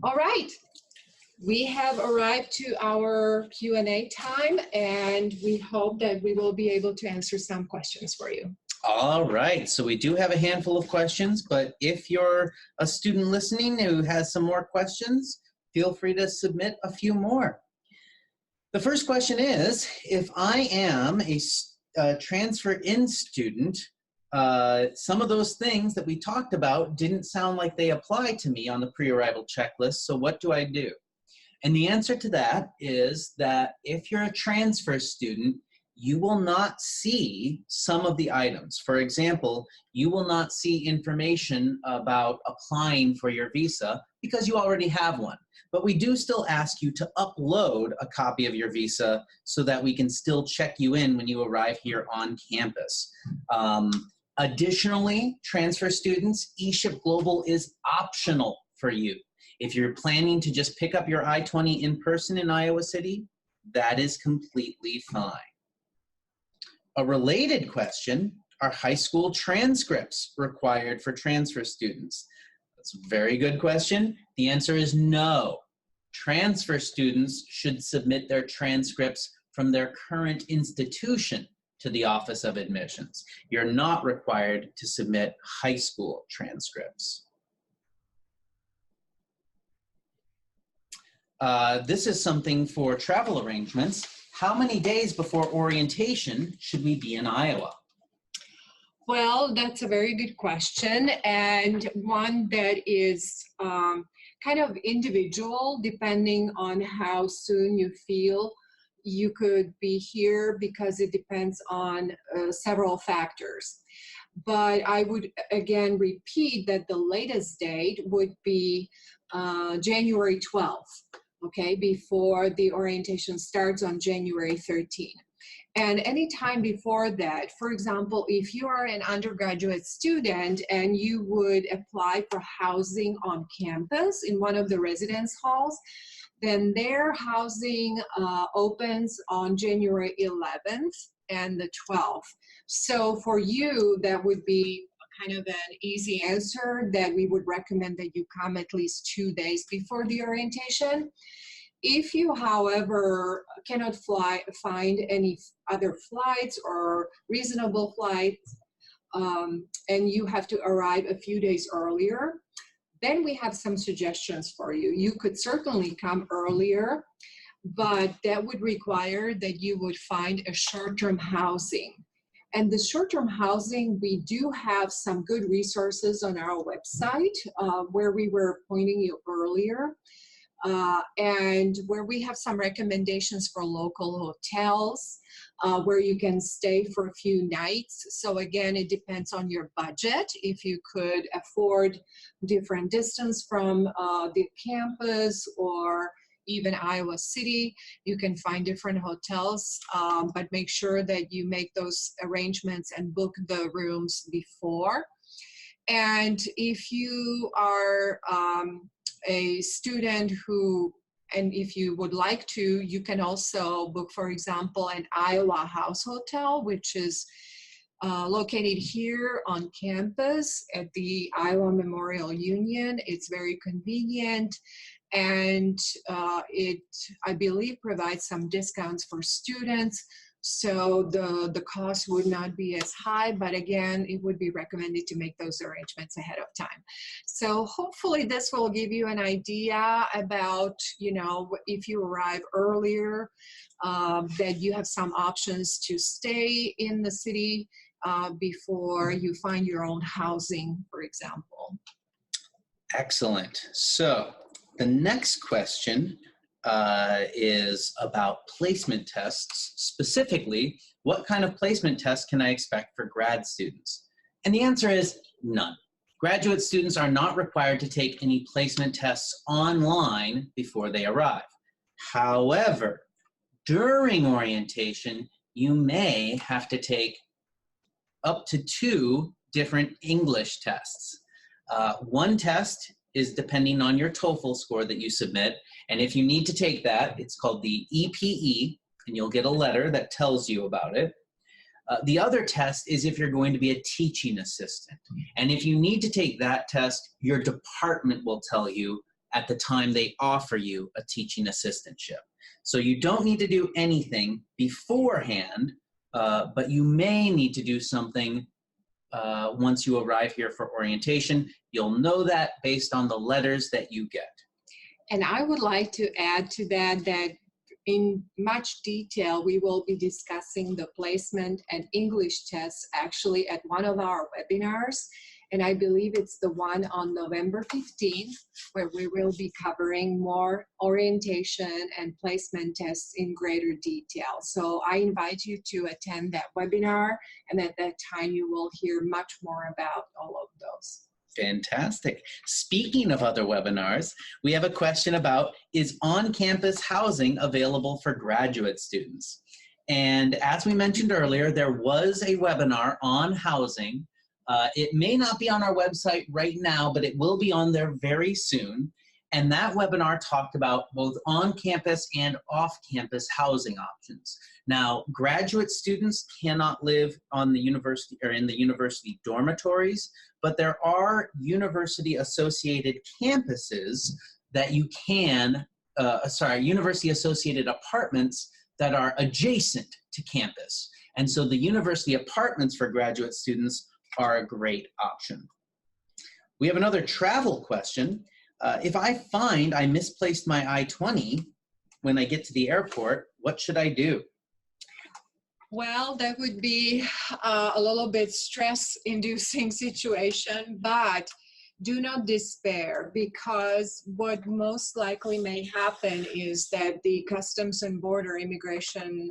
All right. We have arrived to our Q&A time, and we hope that we will be able to answer some questions for you. All right, so we do have a handful of questions, but if you're a student listening who has some more questions, feel free to submit a few more. The first question is, if I am a transfer-in student, some of those things that we talked about didn't sound like they apply to me on the pre-arrival checklist, so what do I do? And the answer to that is that if you're a transfer student, you will not see some of the items. For example, you will not see information about applying for your visa because you already have one. But we do still ask you to upload a copy of your visa so that we can still check you in when you arrive here on campus. Additionally, transfer students, eShip Global is optional for you. If you're planning to just pick up your I-20 in person in Iowa City, that is completely fine. A related question, are high school transcripts required for transfer students? That's a very good question. The answer is no. Transfer students should submit their transcripts from their current institution to the Office of Admissions. You're not required to submit high school transcripts. This is something for travel arrangements. How many days before orientation should we be in Iowa? Well, that's a very good question, and one that is kind of individual depending on how soon you feel you could be here, because it depends on several factors. But I would again repeat that the latest date would be January 12th. Okay, before the orientation starts on January 13th. And any time before that, for example, if you are an undergraduate student and you would apply for housing on campus in one of the residence halls, then their housing opens on January 11th and the 12th. So for you, that would be kind of an easy answer, that we would recommend that you come at least 2 days before the orientation. If you, however, cannot find any other flights or reasonable flights, and you have to arrive a few days earlier, then we have some suggestions for you. You could certainly come earlier, but that would require that you would find a short-term housing. And the short-term housing, we do have some good resources on our website where we were pointing you earlier, and where we have some recommendations for local hotels where you can stay for a few nights. So again, it depends on your budget. If you could afford different distance from the campus or even Iowa City, you can find different hotels, but make sure that you make those arrangements and book the rooms before. And if you are a student who, and if you would like to, you can also book, for example, an Iowa House Hotel, which is located here on campus at the Iowa Memorial Union. It's very convenient, and it, I believe, provides some discounts for students. So the cost would not be as high, but again, it would be recommended to make those arrangements ahead of time. So hopefully this will give you an idea about, you know, if you arrive earlier, that you have some options to stay in the city before you find your own housing, for example. Excellent. So the next question is about placement tests. Specifically, what kind of placement tests can I expect for grad students? And the answer is none. Graduate students are not required to take any placement tests online before they arrive. However, during orientation, you may have to take up to 2 different English tests. One test is depending on your TOEFL score that you submit, and if you need to take that, it's called the EPE, and you'll get a letter that tells you about it. The other test is if you're going to be a teaching assistant, and if you need to take that test, your department will tell you at the time they offer you a teaching assistantship. So you don't need to do anything beforehand, but you may need to do something once you arrive here for orientation. You'll know that based on the letters that you get. And I would like to add to that that in much detail, we will be discussing the placement and English tests actually at one of our webinars. And I believe it's the one on November 15th, where we will be covering more orientation and placement tests in greater detail. So I invite you to attend that webinar, and at that time you will hear much more about all of those. Fantastic. Speaking of other webinars, we have a question about, is on-campus housing available for graduate students? And as we mentioned earlier, there was a webinar on housing. It may not be on our website right now, but it will be on there very soon. And that webinar talked about both on-campus and off-campus housing options. Now, graduate students cannot live on the university or in the university dormitories, but there are university-associated campuses that you can, university-associated apartments that are adjacent to campus. And so the university apartments for graduate students are a great option. We have another travel question. If I find I misplaced my I-20 when I get to the airport, what should I do? Well, that would be a little bit stress-inducing situation, but do not despair, because what most likely may happen is that the Customs and Border Immigration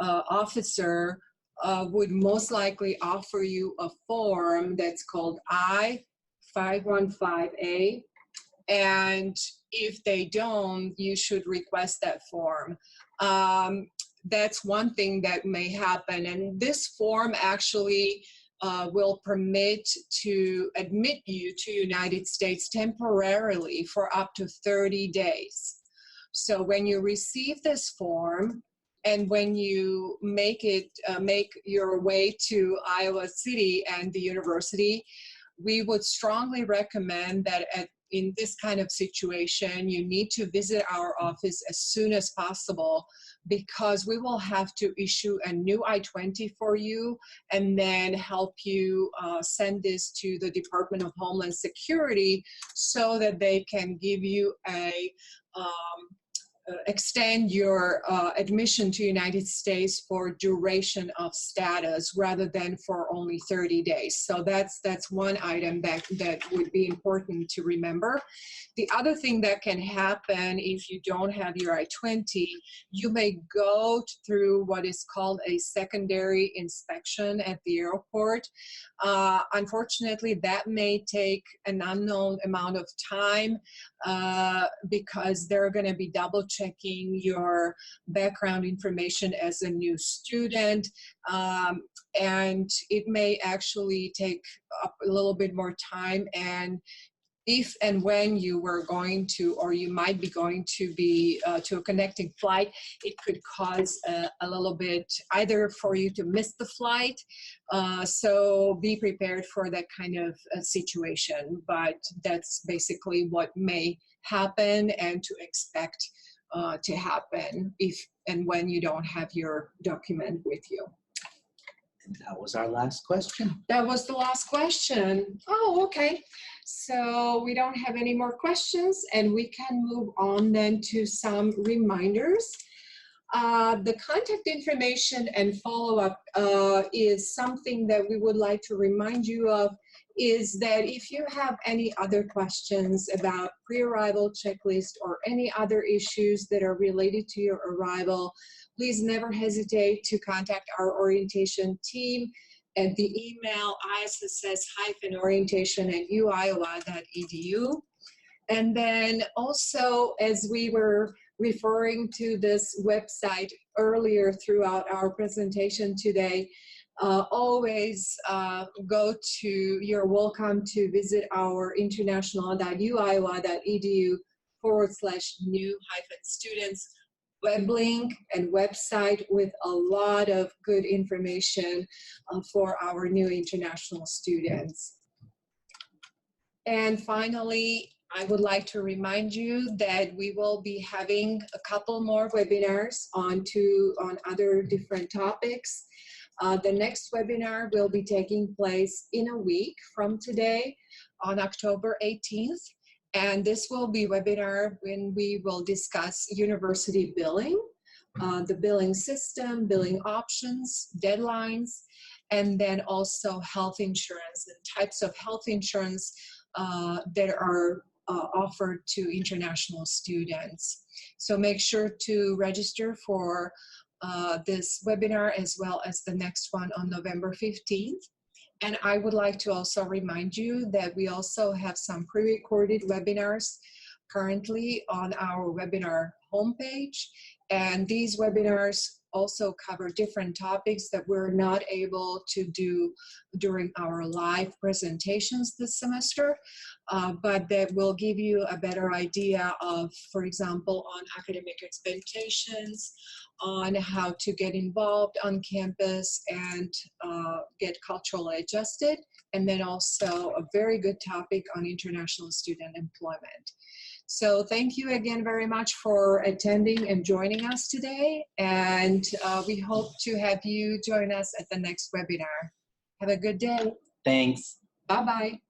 officer would most likely offer you a form that's called I-515A, and if they don't, you should request that form. That's one thing that may happen, and this form actually will permit to admit you to United States temporarily for up to 30 days. So when you receive this form, and when you make your way to Iowa City and the university, we would strongly recommend that in this kind of situation, you need to visit our office as soon as possible, because we will have to issue a new I-20 for you and then help you send this to the Department of Homeland Security so that they can give you extend your admission to United States for duration of status rather than for only 30 days. So that's one item that would be important to remember. The other thing that can happen if you don't have your I-20, you may go through what is called a secondary inspection at the airport. Unfortunately, that may take an unknown amount of time because they're going to be double checking your background information as a new student, and it may actually take up a little bit more time. And if and when you were going to, or you might be going to be to a connecting flight, it could cause a little bit either for you to miss the flight. So be prepared for that kind of situation. But that's basically what may happen and to expect to happen if and when you don't have your document with you. And that was our last question. That was the last question. Oh, okay. So we don't have any more questions, and we can move on then to some reminders. The contact information and follow-up is something that we would like to remind you of, is that if you have any other questions about pre-arrival checklist or any other issues that are related to your arrival, please never hesitate to contact our orientation team at the email isss-orientation@uiowa.edu. And then also, as we were referring to this website earlier throughout our presentation today, always you're welcome to visit our international.uiowa.edu/new-students web link and website with a lot of good information for our new international students. And finally, I would like to remind you that we will be having a couple more webinars on other different topics. The next webinar will be taking place in a week from today on October 18th. And this will be a webinar when we will discuss university billing, the billing system, billing options, deadlines, and then also health insurance and types of health insurance that are offered to international students. So make sure to register for this webinar as well as the next one on November 15th. And I would like to also remind you that we also have some pre-recorded webinars currently on our webinar homepage. And these webinars also cover different topics that we're not able to do during our live presentations this semester, but that will give you a better idea of, for example, on academic expectations, on how to get involved on campus and get culturally adjusted, and then also a very good topic on international student employment. So thank you again very much for attending and joining us today, and we hope to have you join us at the next webinar. Have a good day. Thanks. Bye-bye.